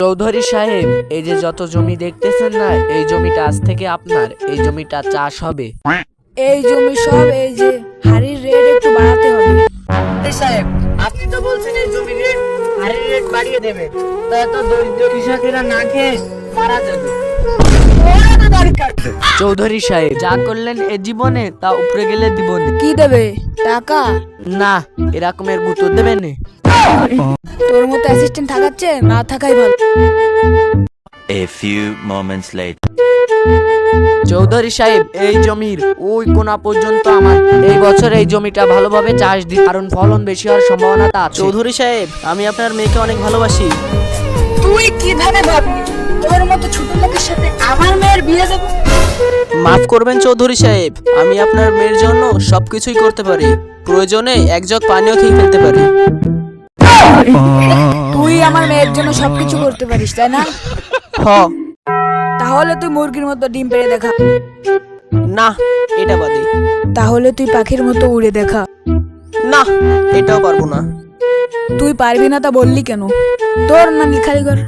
চৌধুরী সাহেব, এই যে যত জমি দেখতেছেন না, এই জমিটা আজ থেকে আপনার। এই জমিটা চাষ হবে। এই জমি সব এই যে হাড়ির রেট একটু বাড়াতে হবে। সাহেব, আপনি তো বলছেন এই জমির রেট হাড়ির রেট বাড়িয়ে দেবে, তা এত দরিদ্র কৃষকেরা না খেয়ে মারা যাবে। চৌধুরী সাহেব, যা করলেন এ জীবনে তা উপরে গেলে দিবনে। কি দেবে? টাকা? না, এরকমের গুঁতো দেবেন না। তোর মতো অ্যাসিস্ট্যান্ট থাকাচ্ছে না থাকাই ভালো। A few moments later. Chowdhury সাহেব, এই জমির ওই কোনা পর্যন্ত আমার। এই বছর এই জমিটা ভালোভাবে চাষ দিন, কারণ ফলন বেশি হওয়ার সম্ভাবনাটা আছে। চৌধুরী সাহেব, আমি আপনার মেয়েকে অনেক ভালোবাসি। তুই কিভাবে ভাবি তোর মতো ছোট লোকের সাথে আমার মেয়ের বিয়ে দেবো? মাফ করবেন চৌধুরী সাহেব, আমি আপনার মেয়ের জন্য সবকিছুই করতে পারি। প্রয়োজনে এক জগ পানিও খেয়ে ফেলতে পারি। তুই আমার মেয়ের জন্য সবকিছু করতে পারিস, তাই না? হ। তাহলে তুই মুরগির মতো ডিম পেড়ে দেখা। না, এটা বাদে। তাহলে তুই পাখির মতো উড়ে দেখা। না, এটাও পারবো না। তুই পারবি না তা বললি কেন? তোর নাম লিখালি কর।